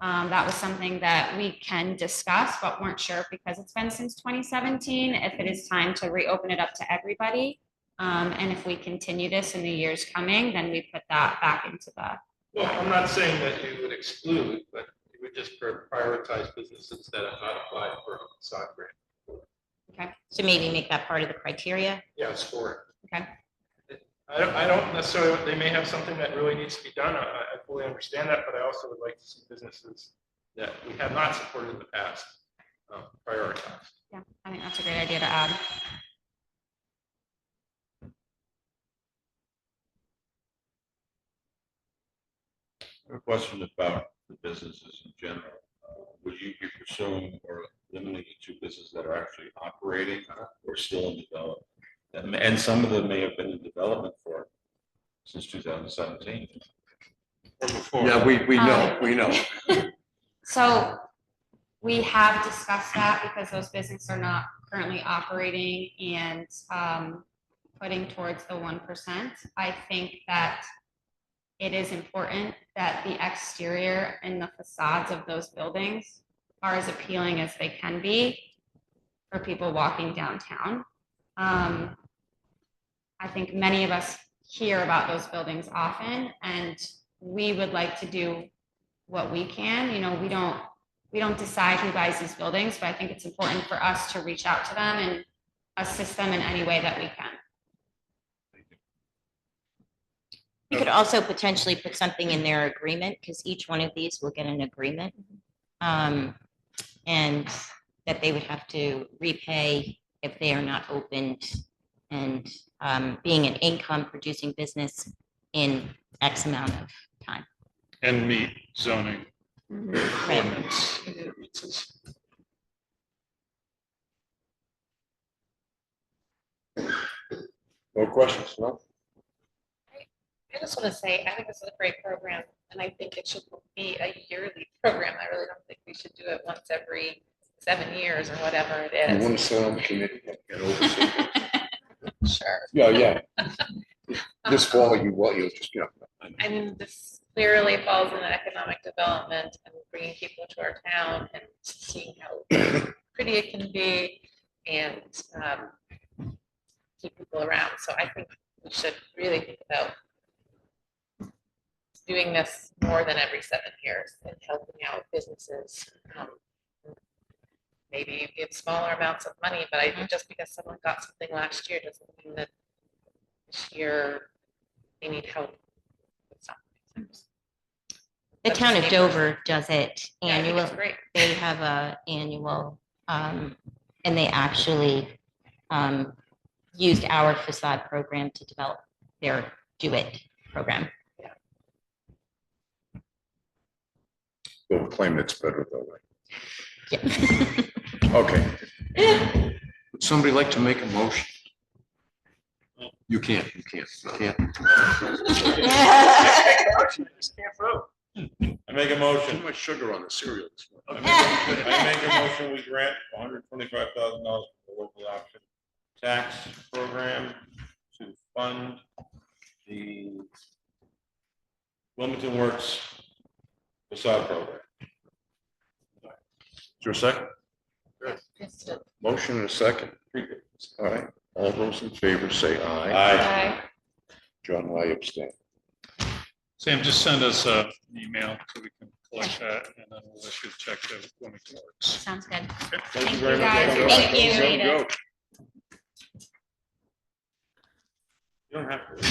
That was something that we can discuss, but weren't sure because it's been since 2017, if it is time to reopen it up to everybody. And if we continue this in the years coming, then we put that back into the. Well, I'm not saying that you would exclude, but you would just prioritize businesses that have not applied for a facade grant. Okay. So maybe make that part of the criteria. Yeah, score it. Okay. I don't necessarily, they may have something that really needs to be done. I fully understand that, but I also would like to see businesses that we have not supported in the past prioritized. Yeah, I think that's a great idea to add. I have a question about the businesses in general. Would you be pursuing or limiting it to businesses that are actually operating or still in development? And some of them may have been in development for since 2017. Or before. Yeah, we know. So we have discussed that because those businesses are not currently operating and putting towards the 1%. I think that it is important that the exterior and the facades of those buildings are as appealing as they can be for people walking downtown. I think many of us hear about those buildings often, and we would like to do what we can. You know, we don't decide who buys these buildings, but I think it's important for us to reach out to them and assist them in any way that we can. You could also potentially put something in their agreement, because each one of these will get an agreement. And that they would have to repay if they are not opened, and being an income producing business in X amount of time. And meet zoning Right. ordinance. No questions, no? I just want to say, I think this is a great program, and I think it should be a yearly program. I really don't think we should do it once every 7 years or whatever it You want is. to sit on the committee? Get over it. Sure. Yeah. This fall, you'll just, I mean, this clearly falls in economic development and bringing people to our town and seeing how pretty it can be and keep people around. So I think we should really think about doing this more than every 7 years and helping out businesses. Maybe give smaller amounts of money, but I think just because someone got something last year doesn't mean that this year they need help with something. The town of Dover does it Yeah, I think annual. it's great. They have a annual, and they actually used our facade program to develop their Do It program. they'll claim it's better though, right? Yeah. Okay. Would somebody like to make a motion? You can't. I make a Too motion. much sugar on the cereal this morning. I make a motion, we grant $125,000 for the local option tax program to fund the Wilmington Works facade program. Is there a second? Motion and a second. All right. All those in favor say aye. Aye. John, and I abstain. Sam, just send us an email so we can collect that, and then we'll issue a check to Wilmington Works. Sounds good. Thank you you, very much. guys. Thank you. Appreciate it. You don't have to.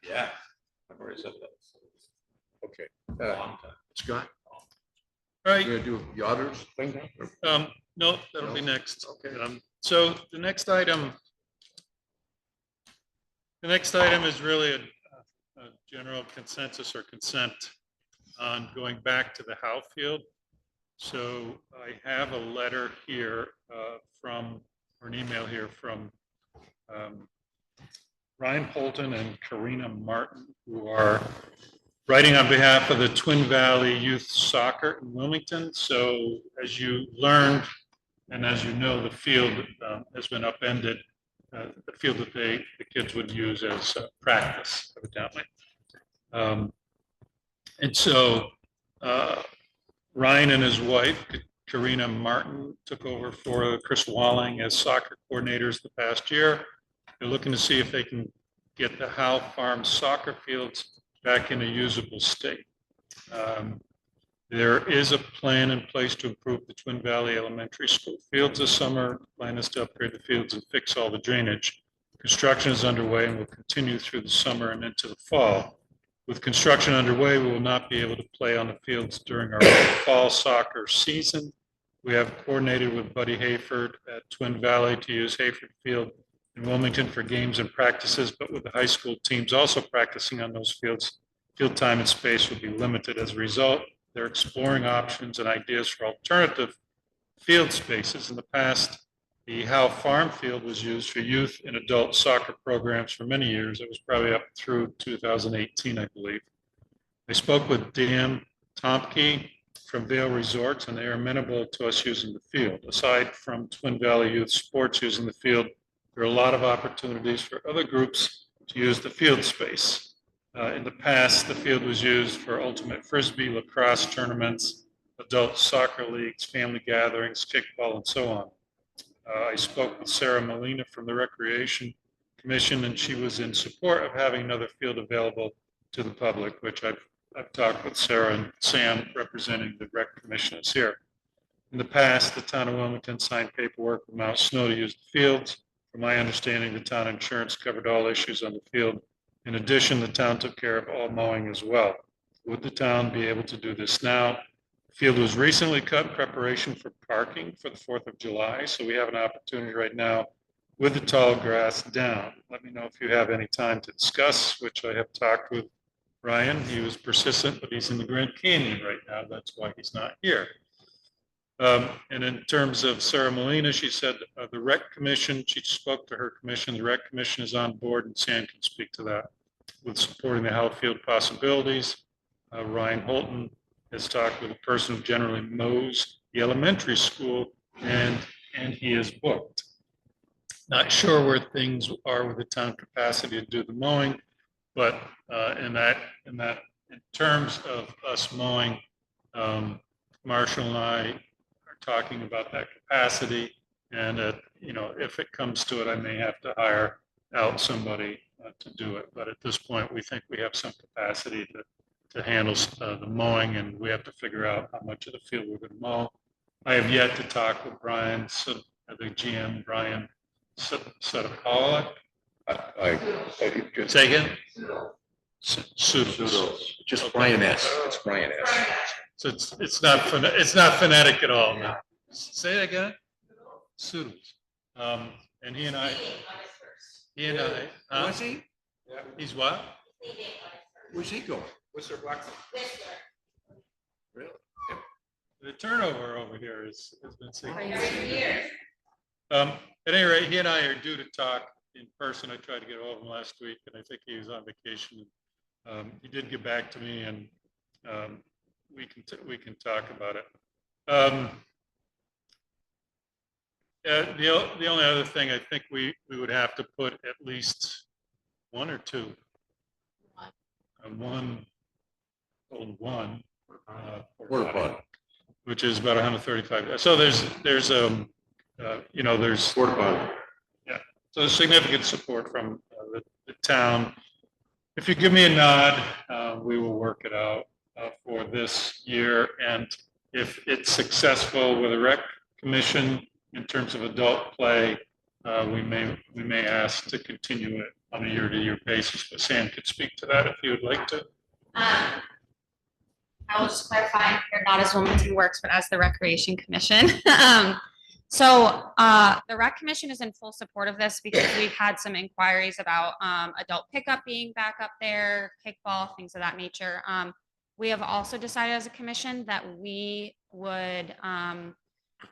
Yeah, I've already said that. Okay. Long time. Scott, All you're right, gonna do Yodders thing now? no, that'll be next. Okay. So the next item is really a general consensus or consent on going back to the Howe Field. So I have a letter here or an email here from Ryan Holton and Karina Martin, who are writing on behalf of the Twin Valley Youth Soccer in Wilmington. So as you learned, and as you know, the field has been upended, the field that the kids would use as practice, evidently. And so Ryan and his wife, Karina Martin, took over for Chris Walling as soccer coordinators the past year. They're looking to see if they can get the Howe Farm soccer fields back in a usable state. There is a plan in place to improve the Twin Valley Elementary School fields this summer. The plan is to upgrade the fields and fix all the drainage. Construction is underway and will continue through the summer and into the fall. With construction underway, we will not be able to play on the fields during our fall soccer season. We have coordinated with Buddy Hayford at Twin Valley to use Hayford Field in Wilmington for games and practices, but with the high school teams also practicing on those fields, field time and space will be limited. As a result, they're exploring options and ideas for alternative field spaces. In the past, the Howe Farm Field was used for youth and adult soccer programs for many years. It was probably up through 2018, I believe. I spoke with Dan Tompke from Vail Resorts, and they are amenable to us using the field. Aside from Twin Valley Youth Sports using the field, there are a lot of opportunities for other groups to use the field space. In the past, the field was used for ultimate frisbee, lacrosse tournaments, adult soccer leagues, family gatherings, kickball, and so on. I spoke with Sarah Molina from the Recreation Commission, and she was in support of having another field available to the public, which I've talked with Sarah and Sam representing the Rec Commissioners here. In the past, the town of Wilmington signed paperwork with Mount Snow to use the fields. From my understanding, the town insurance covered all issues on the field. In addition, the town took care of all mowing as well. Would the town be able to do this now? The field was recently cut in preparation for parking for the 4th of July, so we have an opportunity right now with the tall grass down. Let me know if you have any time to discuss, which I have talked with Ryan. He was persistent, but he's in the Grand Canyon right now. That's why he's not here. And in terms of Sarah Molina, she said the Rec Commission, she spoke to her commission. The Rec Commission is on board, and Sam can speak to that with supporting the Howe Field possibilities. Ryan Holton has talked with a person who generally mows the elementary school, and he is booked. Not sure where things are with the town capacity to do the mowing, but in terms of us mowing, Marshall and I are talking about that capacity, and if it comes to it, I may have to hire out somebody to do it. But at this point, we think we have some capacity to handle the mowing, and we have to figure out how much of the field we're going to mow. I have yet to talk with Brian, the GM, Brian Sudapolak. Say again? Pseudos. Just Brian S. It's Brian S. So it's not phonetic at all. No. Say it again. Pseudos. And he and I. Was he? Yeah. He's what? Where's he going? Whistler Blackstone. Really? The turnover over here has been significant. At any rate, he and I are due to talk in person. I tried to get hold of him last week, and I think he was on vacation. He did get back to me, and we can talk about it. The only other thing, I think we would have to put at least one or two. One Porta potty. which is about 135. So there's porta potty. Yeah, so there's significant support from the town. If you give me a nod, we will work it out for this year. And if it's successful with a rec commission in terms of adult play, we may ask to continue it on a year-to-year basis. But Sam could speak to that if you would like to. I will just clarify, here not as Wilmington Works, but as the Recreation Commission. So the Rec Commission is in full support of this because we've had some inquiries about adult pickup being back up there, kickball, things of that nature. We have also decided as a commission that we would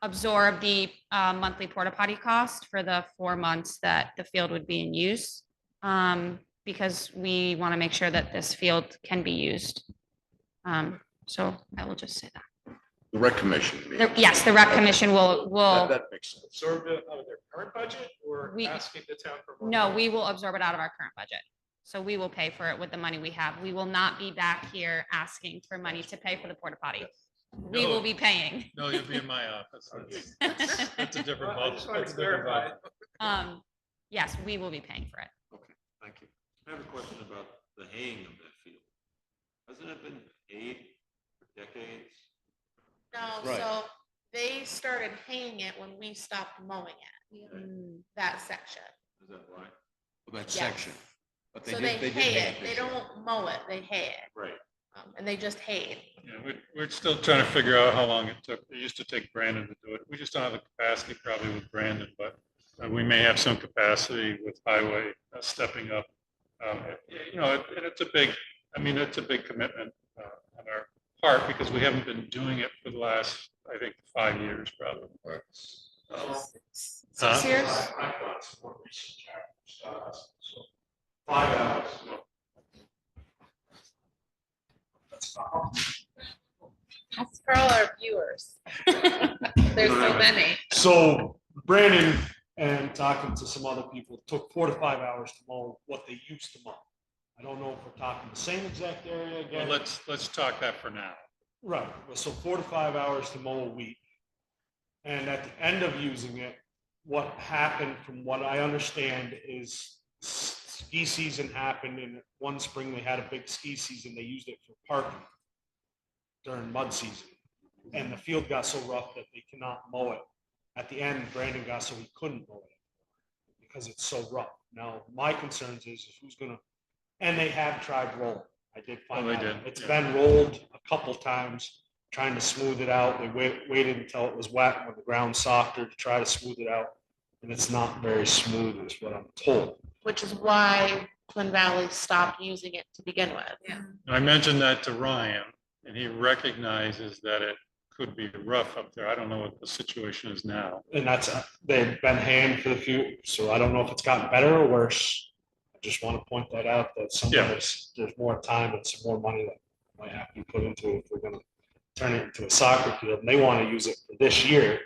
absorb the monthly porta potty cost for the 4 months that the field would be in use, because we want to make sure that this field can be used. So I will just say that. The Rec Commission. Yes, the Rec Commission will. That makes sense. Absorb it out of their current budget, or asking the town for more? No, money? we will absorb it out of our current budget. So we will pay for it with the money we have. We will not be back here asking for money to pay for the porta potty. We will be paying. No, you'll be in my office. That's a different Well, I vote. just wanted That's to a different clarify. vote. Yes, we will be paying for it. Okay, thank you. I have a question about the haying of that field. Hasn't it been hayed for decades? No, Right. so they started haying it when we stopped mowing it, that section. Is that why? That Yes. section. But So did- they did hay hay it, this they year. don't mow it, they hay it, Right. and they just hayed. Yeah, we're still trying to figure out how long it took. It used to take Brandon to do it. We just don't have the capacity probably with Brandon, but we may have some capacity with highway stepping up. And it's a big commitment on our part because we haven't been doing it for the last I think 5 years probably. Huh? 6 years? So 5 hours. That's for all our viewers. There's so many. So Brandon and talking to some other people, it took 4 to 5 hours to mow what they used to mow. I don't know if we're talking the same exact area again. Well, let's talk that for now. Right, well, so 4 to 5 hours to mow a week. And at the end of using it, what happened, from what I understand, is ski season happened, and one spring they had a big ski season, they used it for parking during mud season. And the field got so rough that they cannot mow it. At the end, Brandon got so he couldn't mow it because it's so rough. Now, my concerns is who's gonna, and they have tried rolling. I did find they out. did, It's yeah. been rolled a couple times, trying to smooth it out. They waited until it was wet when the ground's softer to try to smooth it out. And it's not very smooth is what I'm told. Which is why Twin Valley stopped using it to begin with. Yeah. I mentioned that to Ryan, and he recognizes that it could be rough up there. I don't know what the situation is now. And that's, they've been hand for the few, so I don't know if it's gotten better or worse. I just want to point that out, that there's more time and some more money that might have to be put into it if we're gonna turn it into a soccer field. And they want to use it for this year,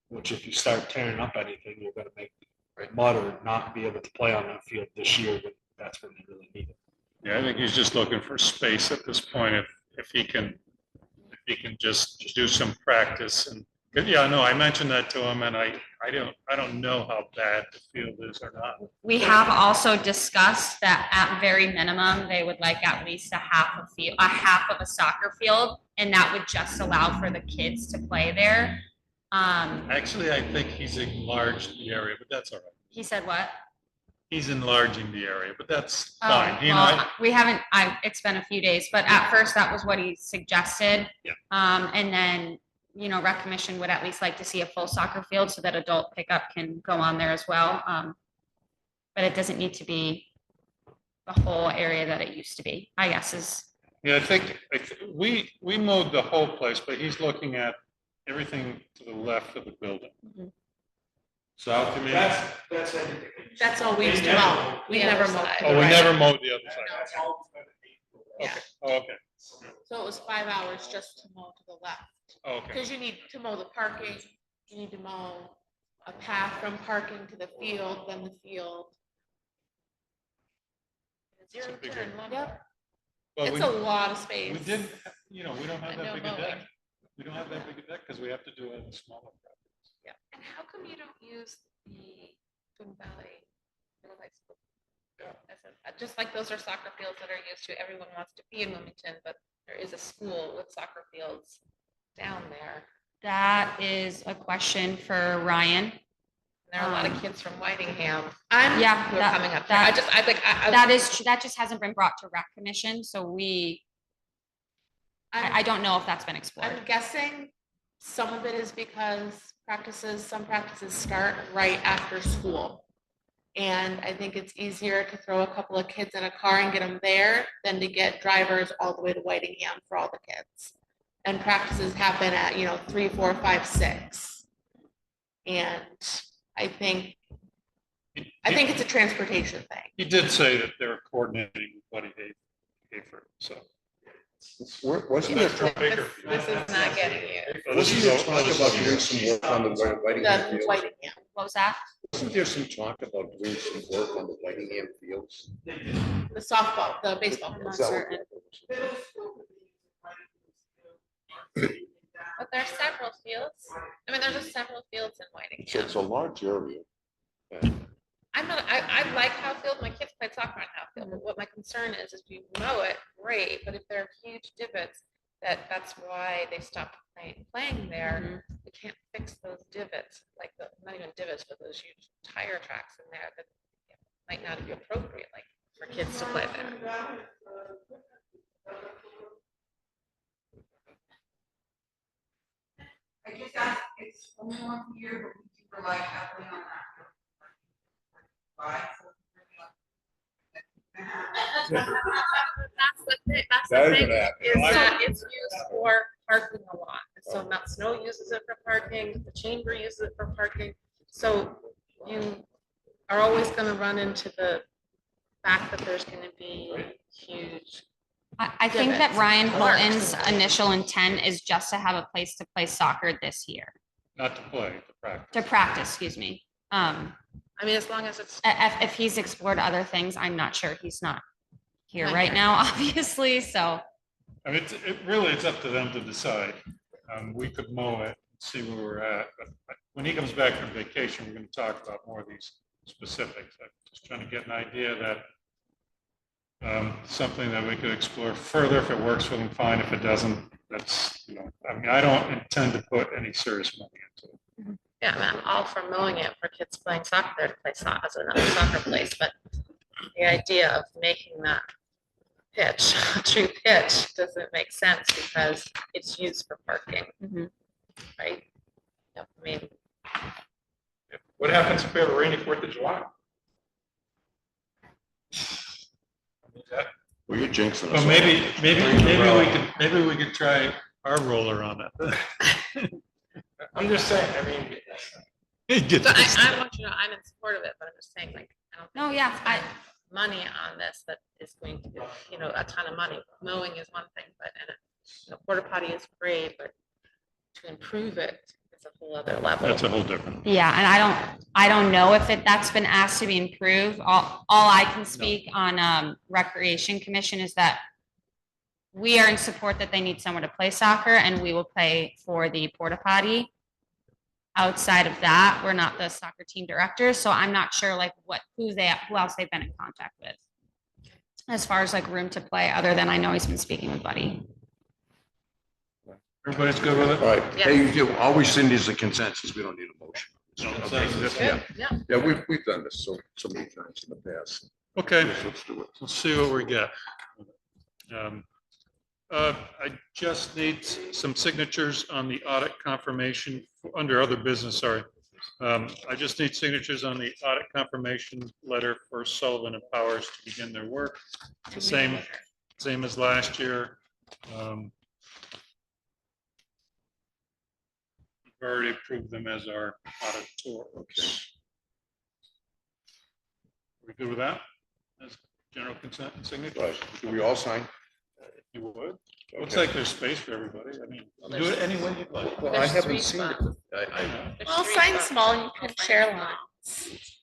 which if you start tearing up anything, you're gonna make mud or not be able to play on that field this year, but that's when they really need it. Yeah, I think he's just looking for space at this point. If he can just do some practice. And yeah, no, I mentioned that to him, and I don't know how bad the field is or not. We have also discussed that at very minimum, they would like at least a half of a soccer field, and that would just allow for the kids to play there. Actually, I think he's enlarged the area, but that's all right. He said what? He's enlarging the area, but that's Oh, fine. He and well, we haven't, it's been a few days, but at first that was what he suggested. Yeah. And then, Rec Commission would at least like to see a full soccer field so that adult pickup can go on there as well. But it doesn't need to be the whole area that it used to be, I guess is. Yeah, I think we mowed the whole place, but he's looking at everything to the left of the building. Mhm. South to me. That's everything. That's all we used to mow. We never mowed. Oh, we never mowed the other side. Yeah. Okay. Oh, okay. So it was 5 hours just to mow to the left. Oh, okay. Because you need to mow the parking, you need to mow a path from parking to the field, then the field. Zero It's a big turn, area. yep. Well, It's a lot of space. We didn't, we don't have And that no big a mowing. deck. We don't have that big a deck because we have to do it in smaller properties. Yeah. And how come you don't use the Twin Valley Middle High School? Just like those are soccer fields that are used to, everyone wants to be in Wilmington, but there is a school with soccer fields down there. That is a question for Ryan. There are a lot of kids from Whitingham. Who are coming up there. That just hasn't been brought to Rec Commission, so I don't know if that's been explored. I'm guessing some of it is because some practices start right after school. And I think it's easier to throw a couple of kids in a car and get them there than to get drivers all the way to Whitingham for all the kids. And practices happen at, 3, 4, 5, 6. And I think it's a transportation thing. He did say that they're coordinating with Buddy Hayford, so. Wasn't there This is not getting you. wasn't there talk about doing some work on the Whitingham The fields? Whitingham. What was that? Wasn't there some talk about doing some work on the Whitingham fields? The softball, the baseball. I'm not Is that what- certain. But there's several fields. I mean, there's just several fields in So Whitingham. it's a large area. I like Howfield. My kids played soccer on Howfield, but what my concern is you mow it, great, but if there are huge divots, that's why they stopped playing there. We can't fix those divots, like not even divots, but those huge tire tracks in there that might not be appropriate, like for kids to play there. I guess it's only once a year, but we do rely heavily on that. That's the thing. That is an app. Is that it's used for parking a lot. So Snow uses it for parking, the chamber uses it for parking. So you are always gonna run into the fact that there's gonna be huge. I think that Divots. Ryan Marks. Holton's initial intent is just to have a place to play soccer this year, Not to play, to practice. to practice, excuse me. I mean, as long as it's. If he's explored other things, I'm not sure. He's not here Not right here. now, obviously, so. I mean, really, it's up to them to decide. We could mow it, see where we're at, but when he comes back from vacation, we're gonna talk about more of these specifics. I'm just trying to get an idea that something that we could explore further. If it works for them, fine. If it doesn't, that's, you know, I mean, I don't intend to put any serious money into it. Yeah, I mean, I'm all for mowing it for kids playing soccer there to play soccer as another soccer place, but the idea of making that pitch, a true pitch, doesn't make sense because it's used for parking, right? Yep, I mean, What happens if we have a rainy 4th of July? Well, you're jinxing us. Well, all. maybe we could try our roller on it. I'm just saying, I mean, so I want you to know, I'm in support of it, but I'm just saying, like, I don't. No, think yeah, we can spend money on this that is going to, you know, a ton of money. Mowing is one thing, but, and, you know, porta potty is great, but to improve it is a whole other level. That's a whole different. Yeah, and I don't know if that's been asked to be improved. All I can speak on Recreation Commission is that we are in support that they need somewhere to play soccer and we will pay for the porta potty. Outside of that, we're not the soccer team directors, so I'm not sure like who else they've been in contact with. As far as like room to play, other than I know he's been speaking with Buddy. Everybody's good with it? All right, hey, all we send is a consensus, we don't need a motion. Good, yeah. Yeah, we've done this so many times in the past. Okay, Let's do it. let's see what we get. I just need some signatures on the audit confirmation under other business, sorry. I just need signatures on the audit confirmation letter for Sullivan and Powers to begin their work. The same as last year. We've already approved them as our auditor. Okay. We good with that? As general consent and signature? Right, do we all sign? You would? Looks Okay. like there's space for everybody. I mean, do it any way you'd like. Well, I There's haven't three seen it. spots. I- Well, sign small, you can share lines.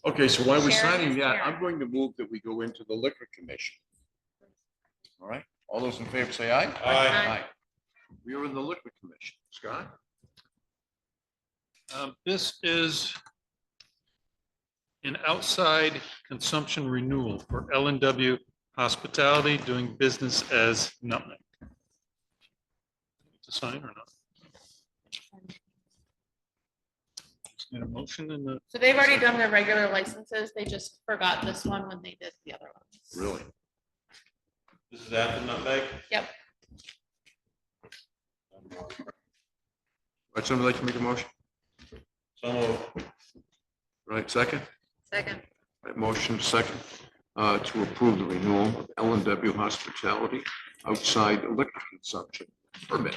Okay, so while we're Sharon signing is that, here. I'm going to move that we go into the liquor commission. All right, all those in favor say aye. Aye. We are in the liquor commission. Scott? This is an outside consumption renewal for L&W Hospitality doing business as Nutmeg. To sign or not? Just need a motion in the, So they've already done their regular licenses, they just forgot this one when they did the other ones. Really? This is after Nutmeg? Yep. Would somebody like to make a motion? So moved. Right, second? Second. Right, motion second, to approve the renewal of L&W Hospitality outside liquor consumption permit.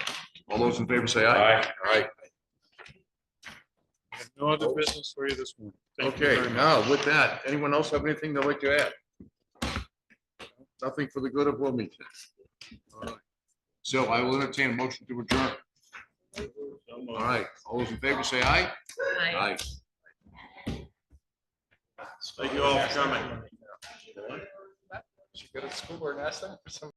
All those in favor say aye. Aye. I have no other business for you this morning. Thank you Okay, very much. now with that, anyone else have anything they'd like to add? Nothing for the good of Wilmington. All right. So I will entertain a motion to adjourn. All right, all those in favor say aye. Aye. Thank you all for coming. Should go to the school board and ask them for some